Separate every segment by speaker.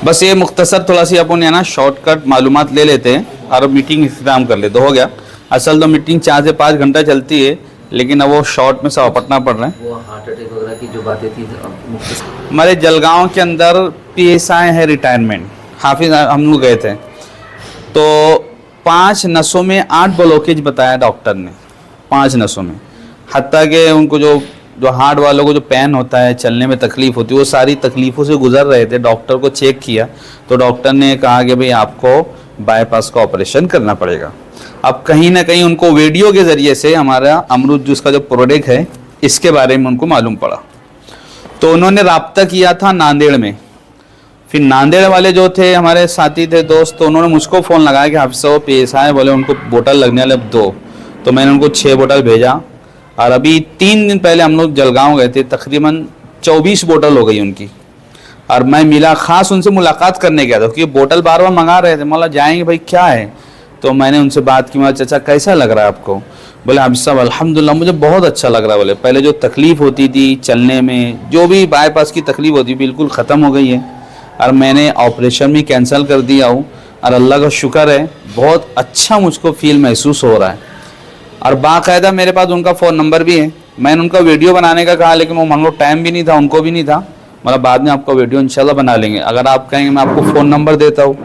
Speaker 1: बस ये मुख्तसर थोड़ा सी अपन है ना शॉर्टकट मालूमात ले लेते हैं और मीटिंग इख्तिताम कर लेते, हो गया। असल तो मीटिंग 4 से 5 घंटा चलती है, लेकिन अब वो शॉर्ट में सब अपटना पड़ रहा है।
Speaker 2: वो हार्ट अटैक वगैरह की जो बातें थी
Speaker 1: हमारे जलगांव के अंदर PSI है रिटायरमेंट, हाफिज हम लोग गए थे, तो 5 नसों में 8 ब्लॉकेज बताया डॉक्टर ने, 5 नसों में। हत्ता के उनको जो हार्ट वालों को जो पेन होता है, चलने में तकलीफ होती है, वो सारी तकलीफ़ों से गुजर रहे थे। डॉक्टर को चेक किया तो डॉक्टर ने कहा कि भाई आपको बाईपास का ऑपरेशन करना पड़ेगा। अब कहीं ना कहीं उनको वीडियो के ज़रिए से हमारा अमरूद जूस का जो प्रोडक्ट है इसके बारे में उनको मालूम पड़ा, तो उन्होंने राब्ता किया था नांदेड़ में। फिर नांदेड़ वाले जो थे हमारे साथी थे दोस्त, तो उन्होंने मुझको फ़ोन लगाया कि हाफिज़ साहब PSI बोले उनको बोतल लगने वाले 2, तो मैंने उनको 6 बोतल भेजा। और अभी 3 दिन पहले हम लोग जलगांव गए थे, तकरीबन 24 बोतल हो गई उनकी। और मैं मिला, ख़ास उनसे मुलाकात करने गया था क्योंकि बोतल बार बार मंगा रहे थे। बोला जाएंगे भाई, क्या है? तो मैंने उनसे बात की, मैं चाचा कैसा लग रहा है आपको? बोले हाफिज़ साहब अल्हम्दुलिल्लाह मुझे बहुत अच्छा लग रहा है। बोले पहले जो तकलीफ़ होती थी चलने में, जो भी बाईपास की तकलीफ़ होती बिल्कुल ख़त्म हो गई है, और मैंने ऑपरेशन भी कैंसिल कर दिया हूँ, और अल्लाह का शुक्र है बहुत अच्छा मुझको फील महसूस हो रहा है। और बाकायदा मेरे पास उनका फ़ोन नंबर भी है। मैंने उनका वीडियो बनाने का कहा, लेकिन वो मान लो टाइम भी नहीं था, उनको भी नहीं था। मतलब बाद में आपका वीडियो इंशाल्लाह बना लेंगे। अगर आप कहेंगे मैं आपको फ़ोन नंबर देता हूँ,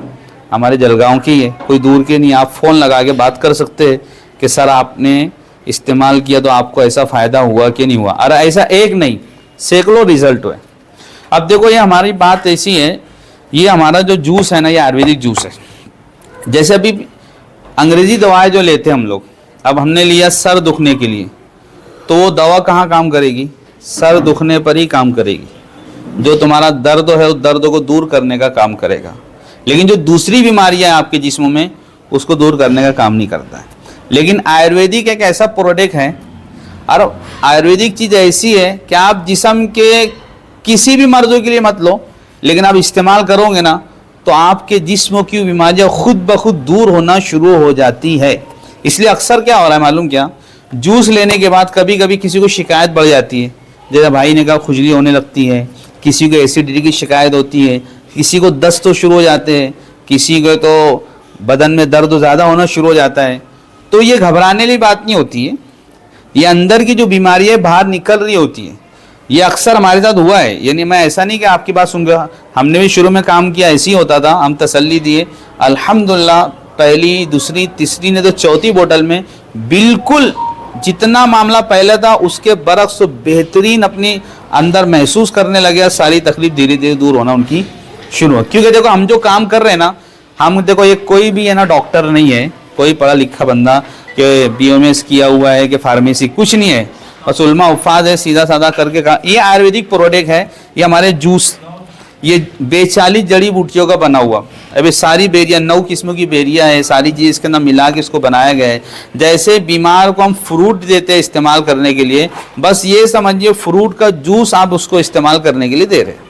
Speaker 1: हमारे जलगांव की है, कोई दूर के नहीं, आप फ़ोन लगा के बात कर सकते हैं कि सर आपने इस्तेमाल किया तो आपको ऐसा फ़ायदा हुआ कि नहीं हुआ। और ऐसा एक नहीं, सैकड़ों रिज़ल्ट हुए। अब देखो ये हमारी बात ऐसी है, ये हमारा जो जूस है ना, ये आयुर्वेदिक जूस है। जैसे अभी अंग्रेज़ी दवाएं जो लेते हैं हम लोग, अब हमने लिया सर दुखने के लिए, तो वो दवा कहाँ काम करेगी? सर दुखने पर ही काम करेगी। जो तुम्हारा दर्द है उस दर्द को दूर करने का काम करेगा, लेकिन जो दूसरी बीमारियां हैं आपके जिस्म में उसको दूर करने का काम नहीं करता है। लेकिन आयुर्वेदिक एक ऐसा प्रोडक्ट है, और आयुर्वेदिक चीज़ ऐसी है कि आप जिस्म के किसी भी मर्ज़ों के लिए मत लो, लेकिन आप इस्तेमाल करोगे ना तो आपके जिस्म की बीमारियाँ खुद ब खुद दूर होना शुरू हो जाती है। इसलिए अक्सर क्या हो रहा है मालूम क्या, जूस लेने के बाद कभी कभी किसी को शिकायत बढ़ जाती है। जैसे भाई ने कहा खुजली होने लगती है, किसी को एसिडिटी की शिकायत होती है, किसी को दस्त तो शुरू हो जाते हैं, किसी को तो बदन में दर्द ज़्यादा होना शुरू हो जाता है। तो ये घबराने वाली बात नहीं होती है, ये अंदर की जो बीमारी है बाहर निकल रही होती है। ये अक्सर हमारे साथ हुआ है, यानी मैं ऐसा नहीं कि आपकी बात सुन गया, हमने भी शुरू में काम किया ऐसे ही होता था। हम तसल्ली दिए, अल्हम्दुलिल्लाह पहली दूसरी तीसरी ने तो चौथी बोतल में बिल्कुल जितना मामला पहले था उसके बरक्स बेहतरीन अपनी अंदर महसूस करने लगे। सारी तकलीफ धीरे धीरे दूर होना उनकी शुरू हो। क्योंकि देखो हम जो काम कर रहे हैं ना, हम देखो ये कोई भी है ना डॉक्टर नहीं है, कोई पढ़ा लिखा बंदा कि BMS किया हुआ है कि फार्मेसी, कुछ नहीं है, बस उल्मा उफाद है, सीधा साधा करके कहा। ये आयुर्वेदिक प्रोडक्ट है, ये हमारे जूस, ये 42 जड़ी बूटियों का बना हुआ। अभी सारी बेरियाँ 9 किस्मों की बेरियाँ है, सारी चीज़ इसके अंदर मिला के इसको बनाया गया है। जैसे बीमार को हम फ्रूट देते हैं इस्तेमाल करने के लिए, बस ये समझिए फ्रूट का जूस आप उसको इस्तेमाल करने के लिए दे रहे हैं।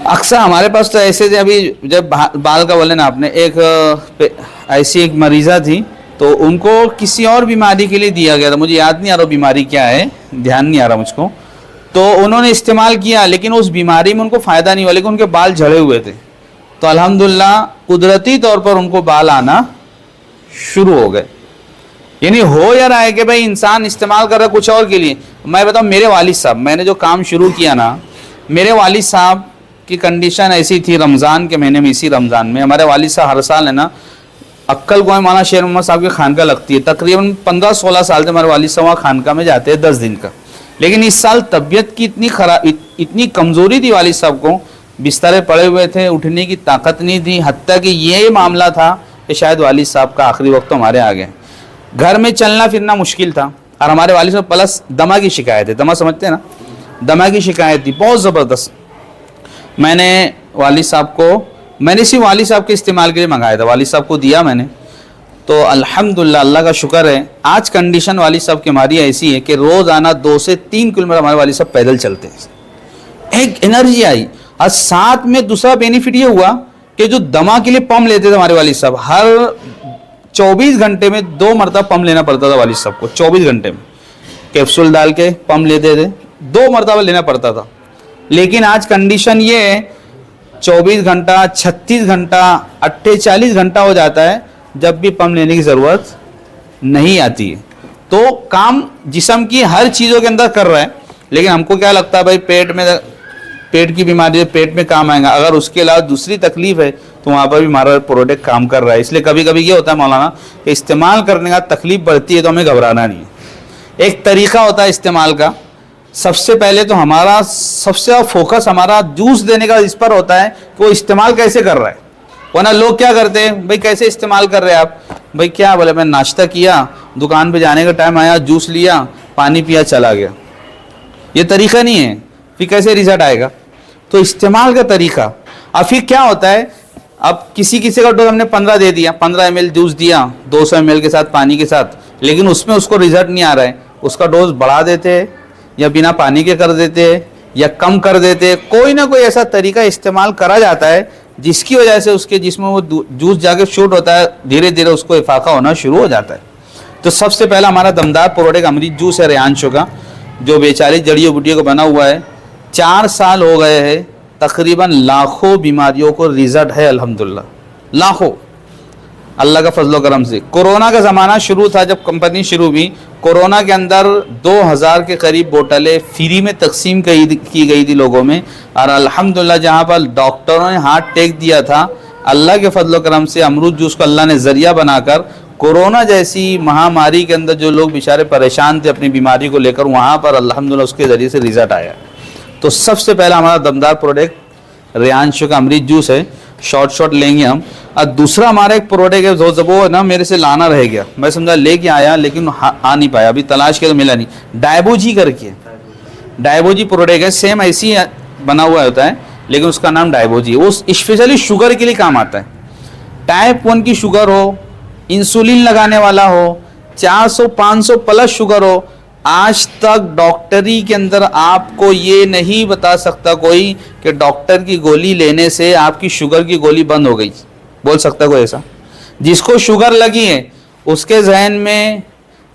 Speaker 1: अक्सर हमारे पास तो ऐसे थे, अभी जब बाल का बोले ना आपने, एक ऐसी एक मरीज़ा थी, तो उनको किसी और बीमारी के लिए दिया गया था, मुझे याद नहीं आ रहा बीमारी क्या है, ध्यान नहीं आ रहा मुझको। तो उन्होंने इस्तेमाल किया, लेकिन उस बीमारी में उनको फ़ायदा नहीं हुआ, लेकिन उनके बाल झड़े हुए थे। तो अल्हम्दुलिल्लाह कुदरती तौर पर उनको बाल आना शुरू हो गए। यानी हो या रहा है कि भाई इंसान इस्तेमाल कर रहा है कुछ और के लिए। मैं बताऊँ, मेरे वालिद साहब, मैंने जो काम शुरू किया ना, मेरे वालिद साहब की कंडीशन ऐसी थी, रमज़ान के महीने में, इसी रमज़ान में हमारे वालिद साहब हर साल है ना अक्कल गोए मौलाना शेर मोहम्मद साहब की खानका लगती है। तकरीबन 15-16 साल से हमारे वालिद साहब वहाँ खानका में जाते हैं 10 दिन का। लेकिन इस साल तबीयत की इतनी कमज़ोरी थी, वालिद साहब को बिस्तरे पड़े हुए थे, उठने की ताकत नहीं थी। हत्ता कि ये मामला था कि शायद वालिद साहब का आखिरी वक्त तो हमारे आ गए। घर में चलना फिरना मुश्किल था, और हमारे वालिद साहब प्लस दमा की शिकायत है, दमा समझते हैं ना, दमा की शिकायत थी बहुत ज़बरदस्त। मैंने वालिद साहब को, मैंने सिर्फ वालिद साहब के इस्तेमाल के लिए मंगाया था, वालिद साहब को दिया मैंने। तो अल्हम्दुलिल्लाह अल्लाह का शुक्र है, आज कंडीशन वालिद साहब की हमारी ऐसी है कि रोज़ाना 2 से 3 किलोमीटर हमारे वालिद साहब पैदल चलते हैं। एक एनर्जी आई, और साथ में दूसरा बेनिफिट ये हुआ कि जो दमा के लिए पम्प लेते थे हमारे वालिद साहब, हर 24 घंटे में 2 मरतबा पम्प लेना पड़ता था वालिद साहब को। 24 घंटे में कैप्सूल डाल के पम्प लेते थे, 2 मरतबा लेना पड़ता था। लेकिन आज कंडीशन ये है 24 घंटा, 36 घंटा, 48 घंटा हो जाता है जब भी पंप लेने की ज़रूरत नहीं आती है। तो काम जिस्म की हर चीज़ों के अंदर कर रहा है, लेकिन हमको क्या लगता है भाई पेट की बीमारी है, पेट में काम आएगा, अगर उसके अलावा दूसरी तकलीफ है तो वहाँ पर भी हमारा प्रोडक्ट काम कर रहा है। इसलिए कभी कभी ये होता है मौलाना कि इस्तेमाल करने का तकलीफ बढ़ती है तो हमें घबराना नहीं है। एक तरीका होता है इस्तेमाल का। सबसे पहले तो हमारा सबसे ज़्यादा फोकस हमारा जूस देने का इस पर होता है कि वो इस्तेमाल कैसे कर रहा है। वरना लोग क्या करते हैं, भाई कैसे इस्तेमाल कर रहे हैं आप, भाई क्या बोले, मैं नाश्ता किया, दुकान पे जाने का टाइम आया, जूस लिया, पानी पिया, चला गया। ये तरीका नहीं है, फिर कैसे रिजल्ट आएगा। तो इस्तेमाल का तरीका। अब फिर क्या होता है, अब किसी का डोज हमने 15 दे दिया, 15 ml जूस दिया 200 ml के साथ पानी के साथ, लेकिन उसमें उसको रिजल्ट नहीं आ रहा है, उसका डोज बढ़ा देते हैं या बिना पानी के कर देते हैं या कम कर देते हैं। कोई ना कोई ऐसा तरीका इस्तेमाल करा जाता है जिसकी वजह से उसके जिस्म में वो जूस जाके शूट होता है, धीरे धीरे उसको इफाका होना शुरू हो जाता है। तो सबसे पहला हमारा दमदार प्रोडक्ट अमृत जूस है रेहानशो का, जो 42 जड़ियों बूटियों का बना हुआ है। 4 साल हो गए हैं, तकरीबन लाखों बीमारियों को रिजल्ट है अल्हम्दुलिल्लाह, लाखों, अल्लाह का फजलो करम से। कोरोना का ज़माना शुरू था, जब कंपनी शुरू हुई, कोरोना के अंदर 2000 के करीब बोतलें फ्री में तकसीम की गई थी लोगों में, और अल्हम्दुलिल्लाह जहाँ पर डॉक्टरों ने हाथ टेक दिया था, अल्लाह के फजलो करम से अमरूद जूस को अल्लाह ने ज़रिया बनाकर कोरोना जैसी महामारी के अंदर जो लोग बेचारे परेशान थे अपनी बीमारी को लेकर, वहाँ पर अल्हम्दुलिल्लाह उसके ज़रिए से रिजल्ट आया। तो सबसे पहला हमारा दमदार प्रोडक्ट रेहानशो का अमृत जूस है, शॉर्ट लेंगे हम। और दूसरा हमारा एक प्रोडक्ट है जो वो ना मेरे से लाना रह गया, मैं समझा लेके आया लेकिन आ नहीं पाया, अभी तलाश किया तो मिला नहीं। डायबोजी करके, डायबोजी प्रोडक्ट है, सेम ऐसी बना हुआ होता है लेकिन उसका नाम डायबोजी, वो स्पेशली शुगर के लिए काम आता है। टाइप 1 की शुगर हो, इंसुलिन लगाने वाला हो, 400-500 प्लस शुगर हो, आज तक डॉक्टरी के अंदर आपको ये नहीं बता सकता कोई कि डॉक्टर की गोली लेने से आपकी शुगर की गोली बंद हो गई। बोल सकता कोई ऐसा? जिसको शुगर लगी है उसके जहन में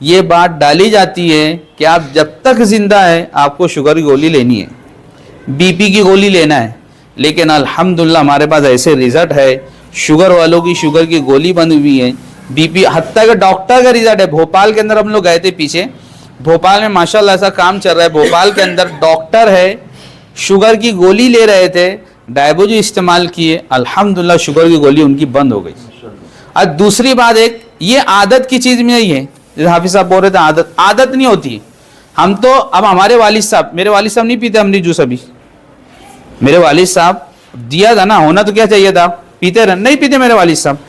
Speaker 1: ये बात डाली जाती है कि आप जब तक जिंदा है आपको शुगर की गोली लेनी है, बीपी की गोली लेना है। लेकिन अल्हम्दुलिल्लाह हमारे पास ऐसे रिजल्ट है, शुगर वालों की शुगर की गोली बंद हुई है, बीपी, हत्ता का डॉक्टर का रिजल्ट है। भोपाल के अंदर हम लोग गए थे पीछे, भोपाल में माशाल्लाह ऐसा काम चल रहा है, भोपाल के अंदर डॉक्टर है, शुगर की गोली ले रहे थे, डायबोजी इस्तेमाल किए, अल्हम्दुलिल्लाह शुगर की गोली उनकी बंद हो गई। और दूसरी बात, एक ये आदत की चीज़ में नहीं है, जैसे हाफिज साहब बोल रहे थे आदत नहीं होती। हम तो अब हमारे वालिद साहब, मेरे वालिद साहब नहीं पीते अमृत जूस, अभी मेरे वालिद साहब दिया था ना, होना तो क्या चाहिए था, पीते रहे, नहीं पीते मेरे वालिद साहब।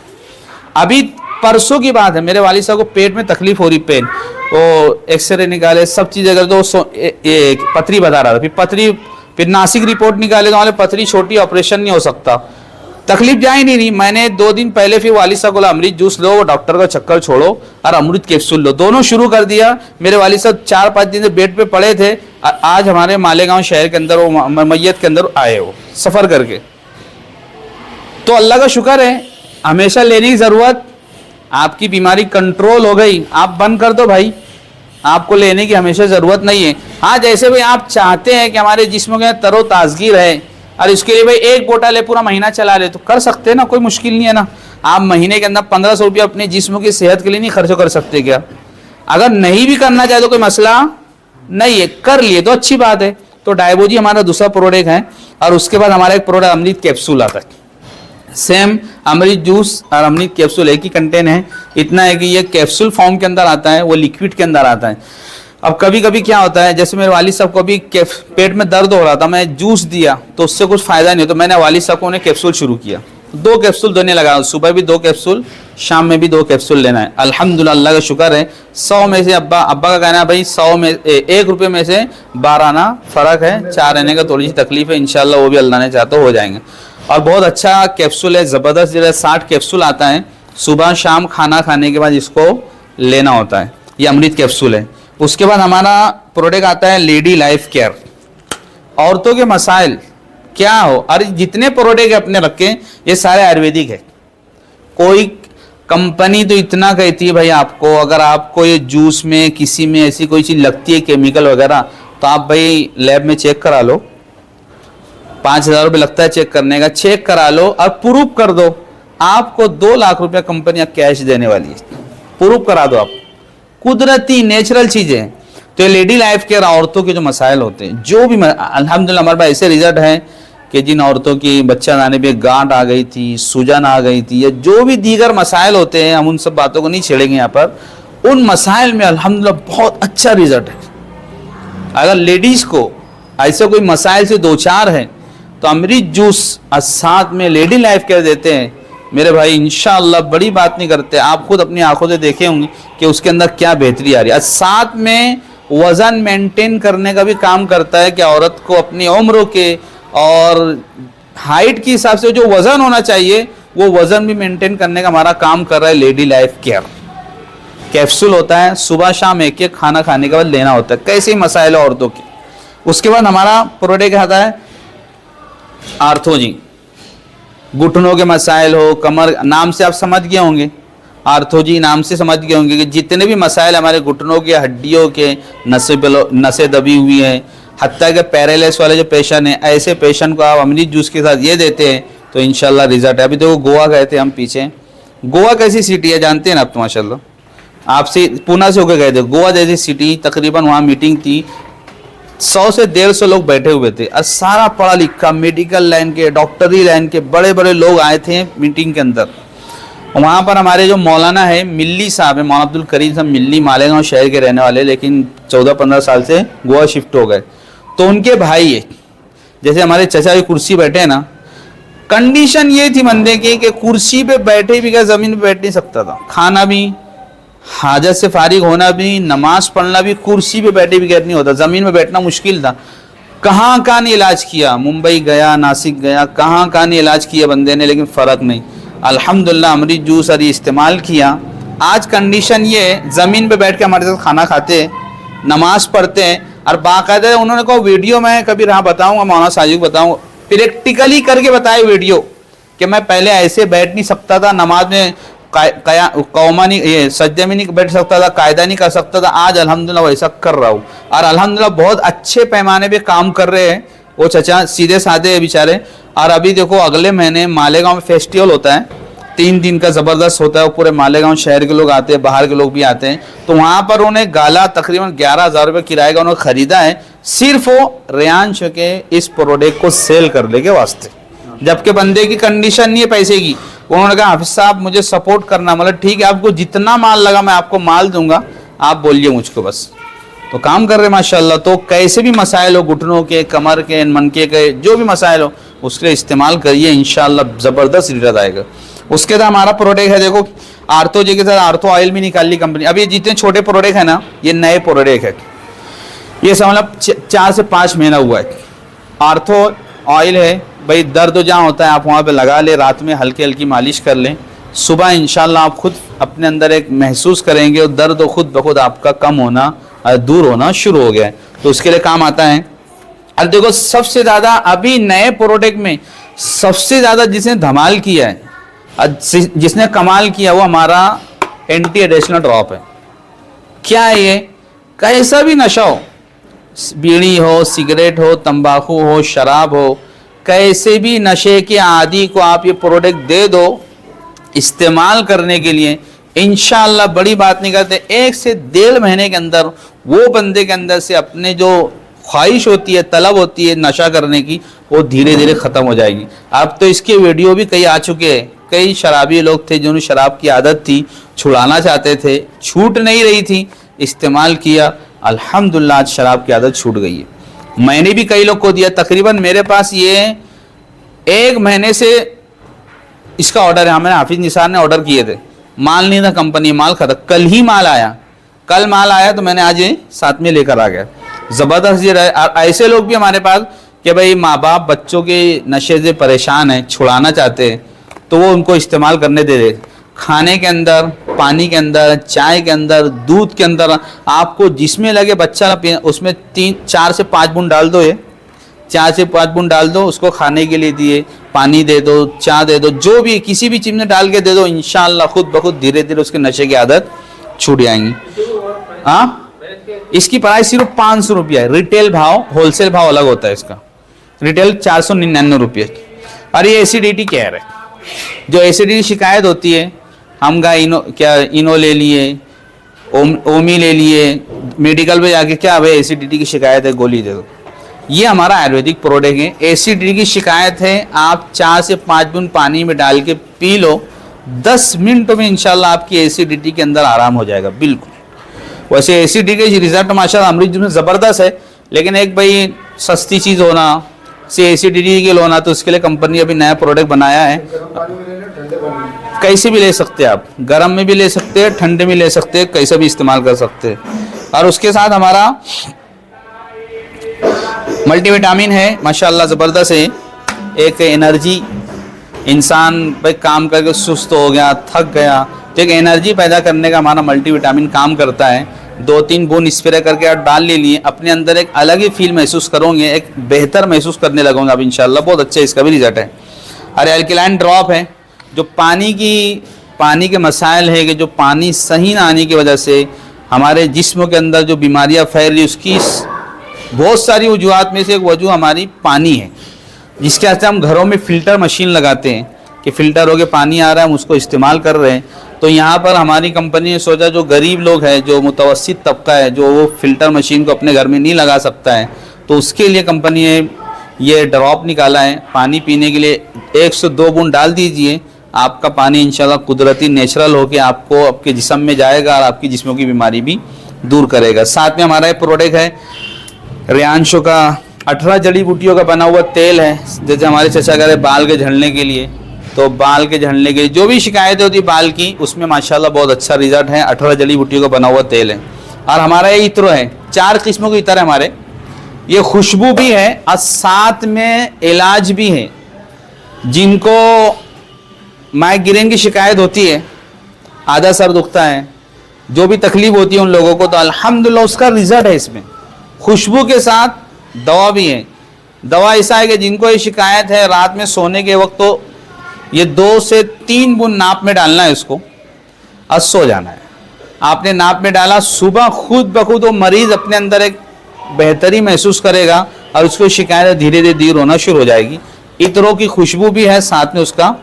Speaker 1: अभी परसों की बात है, मेरे वालिद साहब को पेट में तकलीफ हो रही, पेन, वो एक्सरे निकाले, सब चीज़ अगर तो पथरी बता रहा था, फिर पथरी, फिर नासिक रिपोर्ट निकाले तो पथरी छोटी, ऑपरेशन नहीं हो सकता, तकलीफ जा ही नहीं रही। मैंने 2 दिन पहले फिर वालिद साहब बोला अमृत जूस लो, डॉक्टर का चक्कर छोड़ो और अमृत कैप्सूल लो, दोनों शुरू कर दिया। मेरे वालिद साहब 4-5 दिन से बेड पे पड़े थे, आज हमारे मालेगांव शहर के अंदर वो मैयत के अंदर आए, वो सफ़र करके। तो अल्लाह का शुक्र है, हमेशा लेने की ज़रूरत, आपकी बीमारी कंट्रोल हो गई, आप बंद कर दो भाई, आपको लेने की हमेशा ज़रूरत नहीं है। हाँ, जैसे भाई आप चाहते हैं कि हमारे जिस्म के तरो ताजगी रहे और इसके लिए भाई एक बोतल पूरा महीना चला ले, तो कर सकते हैं ना, कोई मुश्किल नहीं है ना। आप महीने के अंदर 1500 रुपया अपने जिस्म की सेहत के लिए नहीं खर्च कर सकते क्या? अगर नहीं भी करना चाहे तो कोई मसला नहीं है, कर लिए तो अच्छी बात है। तो डायबोजी हमारा दूसरा प्रोडक्ट है, और उसके बाद हमारा एक प्रोडक्ट अमृत कैप्सूल आता है। सेम अमृत जूस और अमृत कैप्सूल एक ही कंटेन है, इतना है कि ये कैप्सूल फॉर्म के अंदर आता है, वो लिक्विड के अंदर आता है। अब कभी कभी क्या होता है, जैसे मेरे वालिद साहब को अभी पेट में दर्द हो रहा था, मैं जूस दिया तो उससे कुछ फ़ायदा नहीं, तो मैंने वालिद साहब को उन्हें कैप्सूल शुरू किया, 2 कैप्सूल देने लगा, सुबह भी 2 कैप्सूल, शाम में भी 2 कैप्सूल लेना है। अल्हम्दुलिल्लाह अल्लाह का शुक्र है, 100 में से अब्बा का कहना है भाई 100 में 1 रुपये में से 12 आना फ़र्क है, 4 आने का थोड़ी सी तकलीफ है, इंशाल्लाह वो भी अल्लाह ने चाहा तो हो जाएंगे। और बहुत अच्छा कैप्सूल है, ज़बरदस्त, जो है 60 कैप्सूल आता है, सुबह शाम खाना खाने के बाद इसको लेना होता है, ये अमृत कैप्सूल है। उसके बाद हमारा प्रोडक्ट आता है लेडी लाइफ केयर, औरतों के मसाइल क्या हो, अरे जितने प्रोडक्ट अपने रखे ये सारे आयुर्वेदिक है। कोई कंपनी तो इतना कहती है भाई आपको, अगर आपको ये जूस में किसी में ऐसी कोई चीज़ लगती है केमिकल वगैरह, तो आप भाई लैब में चेक करा लो, 5,000 रुपये लगता है चेक करने का, चेक करा लो और प्रूफ कर दो, आपको 2 लाख रुपया कंपनियां कैश देने वाली है। प्रूफ करा दो आप, कुदरती नेचुरल चीजें। तो ये लेडी लाइफ केयर औरतों के जो मसाइल होते हैं, जो भी अल्हम्दुलिल्लाह हमारे पास ऐसे रिजल्ट हैं कि जिन औरतों की बच्चा लाने पे गांठ आ गई थी, सूजन आ गई थी, या जो भी दीगर मसाइल होते हैं, हम उन सब बातों को नहीं छेड़ेंगे यहाँ पर। उन मसाइल में अल्हम्दुलिल्लाह बहुत अच्छा रिजल्ट है। अगर लेडीज को ऐसे कोई मसाइल से 2-4 है तो अमृत जूस और साथ में लेडी लाइफ केयर देते हैं मेरे भाई, इंशाअल्लाह बड़ी बात नहीं करते, आप खुद अपनी आंखों से देखे होंगे कि उसके अंदर क्या बेहतरी आ रही है। साथ में वजन मेंटेन करने का भी काम करता है कि औरत को अपनी उम्र के और हाइट के हिसाब से जो वजन होना चाहिए वो वजन भी मेंटेन करने का हमारा काम कर रहा है लेडी लाइफ केयर। कैप्सूल होता है, सुबह शाम एक खाना खाने के बाद लेना होता है। कैसे मसाइल है औरतों के। उसके बाद हमारा प्रोडक्ट आता है आर्थोजी, घुटनों के मसाइल हो, कमर, नाम से आप समझ गए होंगे, आर्थोजी नाम से समझ गए होंगे कि जितने भी मसाइल हमारे घुटनों के, हड्डियों के, नसें दबी हुई हैं, हत्ता के पैरालिसिस वाले जो पेशेंट हैं, ऐसे पेशेंट को आप अमृत जूस के साथ ये देते हैं तो इंशाल्लाह रिजल्ट है। अभी देखो गोवा गए थे हम पीछे, गोवा कैसी सिटी है जानते हैं ना आप तो माशाल्लाह, आपसे पूना से होकर गए थे, गोवा जैसी सिटी, तकरीबन वहाँ मीटिंग थी, 100 से 150 लोग बैठे हुए थे और सारा पढ़ा लिखा मेडिकल लाइन के, डॉक्टरी लाइन के बड़े बड़े लोग आए थे मीटिंग के अंदर। वहाँ पर हमारे जो मौलाना है मिल्ली साहब है, मौलाना अब्दुल करीम साहब मिल्ली, मालेगांव शहर के रहने वाले, लेकिन 14-15 साल से गोवा शिफ्ट हो गए। तो उनके भाई है, जैसे हमारे चचा की कुर्सी बैठे हैं ना, कंडीशन ये थी बंदे की कि कुर्सी पे बैठे भी क्या, जमीन पे बैठ नहीं सकता था, खाना भी, हाजत से फारिग होना भी, नमाज पढ़ना भी कुर्सी पे बैठे भी नहीं होता, जमीन में बैठना मुश्किल था। कहाँ कहाँ नहीं इलाज किया, मुंबई गया, नासिक गया, कहाँ कहाँ नहीं इलाज किया बंदे ने, लेकिन फ़र्क नहीं। अल्हम्दुलिल्लाह अमृत जूस और ये इस्तेमाल किया, आज कंडीशन ये ज़मीन पे बैठ के हमारे साथ खाना खाते, नमाज पढ़ते हैं। और बाकायदा उन्होंने कहा वीडियो में कभी रहा बताऊँगा, मौलाना साजिद को बताऊँगा, प्रैक्टिकली करके बताए वीडियो कि मैं पहले ऐसे बैठ नहीं सकता था, नमाज में कौमा नहीं, ये सज्जे में नहीं बैठ सकता था, कायदा नहीं कर सकता था, आज अल्हम्दुलिल्लाह वैसा कर रहा हूँ। और अल्हम्दुलिल्लाह बहुत अच्छे पैमाने पे काम कर रहे हैं वो चचा, सीधे साधे हैं बेचारे। और अभी देखो अगले महीने मालेगांव में फेस्टिवल होता है, 3 दिन का ज़बरदस्त होता है, पूरे मालेगांव शहर के लोग आते हैं, बाहर के लोग भी आते हैं। तो वहाँ पर उन्हें गाला तकरीबन 11,000 रुपये किराए का उन्होंने ख़रीदा है, सिर्फ वो रेयांश के इस प्रोडक्ट को सेल करने के वास्ते, जबकि बंदे की कंडीशन नहीं है पैसे की। उन्होंने कहा हाफिज साहब मुझे सपोर्ट करना, मतलब ठीक है आपको जितना माल लगा मैं आपको माल दूंगा, आप बोलिए मुझको बस। तो काम कर रहे माशाल्लाह। तो कैसे भी मसाइल हो, घुटनों के, कमर के, मनके के, जो भी मसाइल हो उसके लिए इस्तेमाल करिए, इंशाल्लाह ज़बरदस्त रिजल्ट आएगा। उसके बाद हमारा प्रोडक्ट है, देखो आर्थो जी के साथ आर्थो ऑयल भी निकाल ली कंपनी। अभी जितने छोटे प्रोडक्ट है ना, ये नए प्रोडक्ट है, ये सब मतलब 4 से 5 महीना हुआ है। आर्थो ऑयल है भाई, दर्द जहाँ होता है आप वहाँ पे लगा ले, रात में हल्की हल्की मालिश कर लें, सुबह इंशाल्लाह आप खुद अपने अंदर एक महसूस करेंगे और दर्द खुद ब खुद आपका कम होना, दूर होना शुरू हो गया है। तो उसके लिए काम आता है। और देखो सबसे ज़्यादा अभी नए प्रोडक्ट में सबसे ज़्यादा जिसने धमाल किया है, जिसने कमाल किया, वो हमारा एंटी एडिशनल ड्रॉप है। क्या है ये, कैसा भी नशा हो, बीड़ी हो, सिगरेट हो, तंबाकू हो, शराब हो, कैसे भी नशे के आदि को आप ये प्रोडक्ट दे दो इस्तेमाल करने के लिए, इंशाअल्लाह बड़ी बात नहीं करते, 1 से 1.5 महीने के अंदर वो बंदे के अंदर से अपने जो ख्वाहिश होती है, तलब होती है नशा करने की, वो धीरे धीरे ख़त्म हो जाएगी। अब तो इसके वीडियो भी कई आ चुके हैं, कई शराबी लोग थे जिन्होंने शराब की आदत थी, छुड़ाना चाहते थे, छूट नहीं रही थी, इस्तेमाल किया, अल्हम्दुलिल्लाह आज शराब की आदत छूट गई है। मैंने भी कई लोग को दिया, तकरीबन मेरे पास ये 1 महीने से इसका ऑर्डर है। मैंने हाफिज निसार ने ऑर्डर किए थे, माल नहीं था कंपनी, माल खत्म, कल ही माल आया, कल माल आया तो मैंने आज ये साथ में लेकर आ गया। ज़बरदस्त ये रहे। ऐसे लोग भी हमारे पास कि भाई माँ बाप बच्चों के नशे से परेशान हैं, छुड़ाना चाहते हैं, तो वो उनको इस्तेमाल करने दे दे। खाने के अंदर, पानी के अंदर, चाय के अंदर, दूध के अंदर, आपको जिसमें लगे बच्चा उसमें 4 से 5 बूंद डाल दो, ये 4 से 5 बूंद डाल दो, उसको खाने के लिए दिए, पानी दे दो, चाय दे दो, जो भी किसी भी चीज़ में डाल के दे दो, इंशाअल्लाह खुद ब खुद धीरे धीरे उसके नशे की आदत छूट जाएंगी। हाँ, इसकी प्राइस सिर्फ 500 रुपया है, रिटेल भाव, होलसेल भाव अलग होता है इसका। रिटेल 499 रुपये। और ये एसिडिटी केयर है, जो एसिडिटी शिकायत होती है, हम इनो ले लिए, ओमी ले लिए, मेडिकल पे जाके क्या भाई एसिडिटी की शिकायत है गोली दे दो, ये हमारा आयुर्वेदिक प्रोडक्ट है। एसिडिटी की शिकायत है, आप 4 से 5 बूंद पानी में डाल के पी लो, 10 मिनटों में इंशाल्लाह आपकी एसिडिटी के अंदर आराम हो जाएगा बिल्कुल। वैसे एसिडिटी के रिजल्ट माशाल्लाह अमृत में ज़बरदस्त है, लेकिन एक भाई सस्ती चीज़ होना से एसिडिटी के लोना, तो उसके लिए कंपनी अभी नया प्रोडक्ट बनाया है। कैसे भी ले सकते हैं आप, गर्म में भी ले सकते हैं, ठंडे में ले सकते हैं, कैसे भी इस्तेमाल कर सकते हैं। और उसके साथ हमारा मल्टीविटामिन है माशाल्लाह ज़बरदस्त है। एक एनर्जी, इंसान भाई काम करके सुस्त हो गया, थक गया, तो एक एनर्जी पैदा करने का हमारा मल्टीविटामिन काम करता है। 2-3 बूंद स्प्रे करके आप डाल ले लिए, अपने अंदर एक अलग ही फील महसूस करोगे, एक बेहतर महसूस करने लगोगे आप इंशाल्लाह। बहुत अच्छा इसका भी रिजल्ट है। अरे अल्कलाइन ड्रॉप है, जो पानी के मसाइल है कि जो पानी सही ना आने की वजह से हमारे जिस्म के अंदर जो बीमारियां फैल रही, उसकी बहुत सारी वजूहत में से एक वजह हमारी पानी है, जिसके वजह से हम घरों में फ़िल्टर मशीन लगाते हैं कि फ़िल्टर हो के पानी आ रहा है, हम उसको इस्तेमाल कर रहे हैं। तो यहाँ पर हमारी कंपनी ने सोचा जो गरीब लोग हैं, जो मुतवस्सित तबका है, जो वो फ़िल्टर मशीन को अपने घर में नहीं लगा सकता है, तो उसके लिए कंपनी ने ये ड्रॉप निकाला है पानी पीने के लिए। 1 से 2 बूंद डाल दीजिए, आपका पानी इंशाल्लाह कुदरती नेचुरल होकर आपको आपके जिस्म में जाएगा और आपकी जिस्मों की बीमारी भी दूर करेगा। साथ में हमारा एक प्रोडक्ट है रियांशो का 18 जड़ी बूटियों का बना हुआ तेल है। जैसे हमारे चचा कह रहे बाल के झड़ने के लिए, तो बाल के झड़ने के लिए जो भी शिकायतें होती है बाल की, उसमें माशाल्लाह बहुत अच्छा रिजल्ट है। 18 जड़ी बूटियों का बना हुआ तेल है। और हमारा ये इत्र है, 4 किस्मों के इत्र है हमारे। ये खुशबू भी है और साथ में इलाज भी है। जिनको माइग्रेन की शिकायत होती है, आधा सर दुखता है, जो भी तकलीफ होती है उन लोगों को, तो अल्हम्दुलिल्लाह उसका रिजल्ट है इसमें। खुशबू के साथ दवा भी है। दवा ऐसा है कि जिनको ये शिकायत है, रात में सोने के वक्त तो ये 2 से 3 बूंद नाप में डालना है उसको और सो जाना है। आपने नाप में डाला, सुबह खुद ब खुद वो मरीज़ अपने अंदर एक बेहतरी महसूस करेगा और उसको शिकायत धीरे धीरे दूर होना शुरू हो जाएगी। इत्रों की खुशबू भी है, साथ में उसका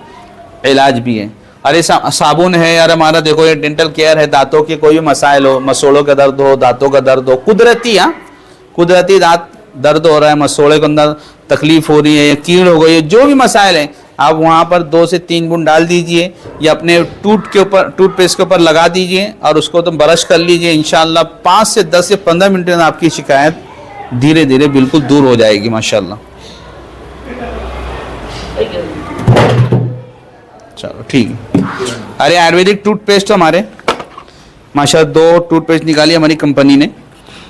Speaker 1: इलाज भी है। अरे साबुन है यार हमारा, देखो ये डेंटल केयर है, दांतों के कोई भी मसाइल हो, मसोड़ों का दर्द हो, दांतों का दर्द हो, कुदरती दांत दर्द हो रहा है, मसोड़े के अंदर तकलीफ हो रही है, या कीड़ हो गई है, जो भी मसाइल है, आप वहाँ पर 2 से 3 बूंद डाल दीजिए या अपने टूथपेस्ट के ऊपर लगा दीजिए और उसको तो ब्रश कर लीजिए। इंशाल्लाह 5 से 10 से 15 मिनट में आपकी शिकायत धीरे धीरे बिल्कुल दूर हो जाएगी माशाल्लाह। चलो ठीक है। अरे आयुर्वेदिक टूथपेस्ट हमारे माशाल्लाह 2 टूथपेस्ट निकाली हमारी कंपनी ने।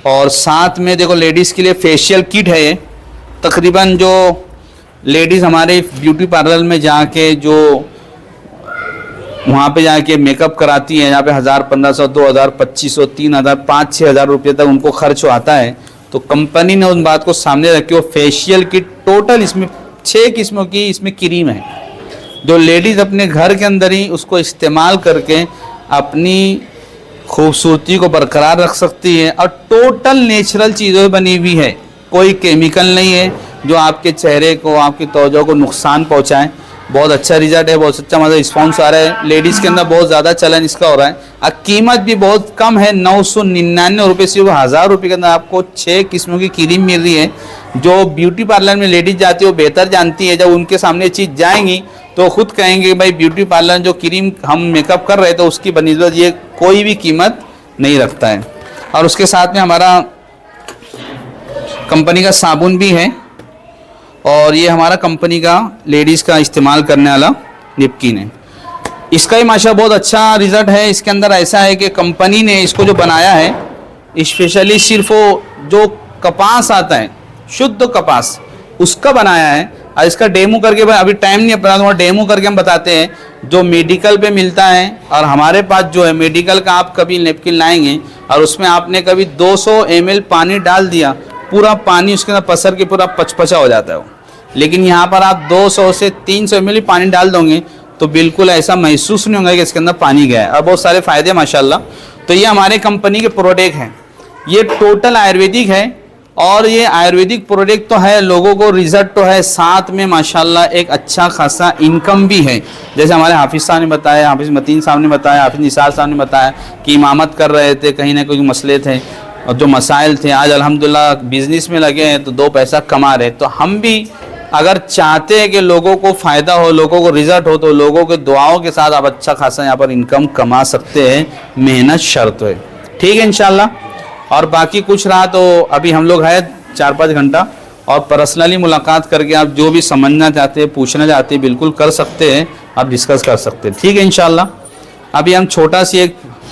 Speaker 1: और साथ में देखो लेडीज़ के लिए फेशियल किट है ये। तकरीबन जो लेडीज़ हमारे ब्यूटी पार्लर में जाके जो वहाँ पे जाके मेकअप कराती हैं, यहाँ पे 1000, 1500, 2000, 2500, 3000, 5-6 हज़ार रुपये तक उनको खर्च आता है, तो कंपनी ने उन बात को सामने रखी। वो फेशियल किट टोटल इसमें 6 किस्मों की इसमें क्रीम है, जो लेडीज़ अपने घर के अंदर ही उसको इस्तेमाल करके अपनी खूबसूरती को बरकरार रख सकती है। और टोटल नेचुरल चीज़ों बनी हुई है, कोई केमिकल नहीं है जो आपके चेहरे को, आपकी त्वचा को नुकसान पहुंचाए। बहुत अच्छा रिजल्ट है, बहुत अच्छा मतलब रिस्पॉन्स आ रहा है। लेडीज़ के अंदर बहुत ज़्यादा चलन इसका हो रहा है। और कीमत भी बहुत कम है, 999 रुपये, सिर्फ 1000 रुपये के अंदर आपको 6 किस्मों की क्रीम मिल रही है। जो ब्यूटी पार्लर में लेडीज़ जाती है वो बेहतर जानती है, जब उनके सामने चीज़ जाएंगी तो खुद कहेंगे भाई ब्यूटी पार्लर जो क्रीम हम मेकअप कर रहे थे उसकी बनिस्बत ये कोई भी कीमत नहीं रखता है। और उसके साथ में हमारा कंपनी का साबुन भी है, और ये हमारा कंपनी का लेडीज़ का इस्तेमाल करने वाला निपकिन है। इसका ही माशा बहुत अच्छा रिज़ल्ट है। इसके अंदर ऐसा है कि कंपनी ने इसको जो बनाया है स्पेशली सिर्फ वो जो कपास आता है, शुद्ध कपास, उसका बनाया है। और इसका डेमो करके अभी टाइम नहीं अपना, तो डेमो करके हम बताते हैं जो मेडिकल पे मिलता है। और हमारे पास जो है मेडिकल का, आप कभी नेपकिन लाएंगे और उसमें आपने कभी 200 ml पानी डाल दिया, पूरा पानी उसके अंदर पसर के पूरा पचपचा हो जाता है वो। लेकिन यहाँ पर आप 200 से 300 ml पानी डाल दोगे तो बिल्कुल ऐसा महसूस नहीं होगा कि इसके अंदर पानी गया है। और बहुत सारे फ़ायदे माशाल्लाह। तो ये हमारे कंपनी के प्रोडक्ट हैं, ये टोटल आयुर्वेदिक है। और ये आयुर्वेदिक प्रोडक्ट तो है, लोगों को रिजल्ट तो है, साथ में माशाल्लाह एक अच्छा खासा इनकम भी है। जैसे हमारे हाफिज़ साहब ने बताया, हाफिज़ मतीन साहब ने बताया, हाफिज़ निसार साहब ने बताया कि इमामत कर रहे थे, कहीं ना कहीं मसले थे और जो मसाइल थे, आज अल्हम्दुलिल्लाह बिज़नेस में लगे हैं तो 2 पैसा कमा रहे। तो हम भी अगर चाहते हैं कि लोगों को फ़ायदा हो, लोगों को रिजल्ट हो, तो लोगों के दुआओं के साथ आप अच्छा खासा यहाँ पर इनकम कमा सकते हैं, मेहनत शर्त है। ठीक है इंशाल्लाह। और बाकी कुछ रहा तो अभी हम लोग है 4-5 घंटा, और पर्सनली मुलाकात करके आप जो भी समझना चाहते हैं, पूछना चाहते हैं, बिल्कुल कर सकते हैं, आप डिस्कस कर सकते हैं। ठीक है इंशाल्लाह। अभी हम छोटा सी एक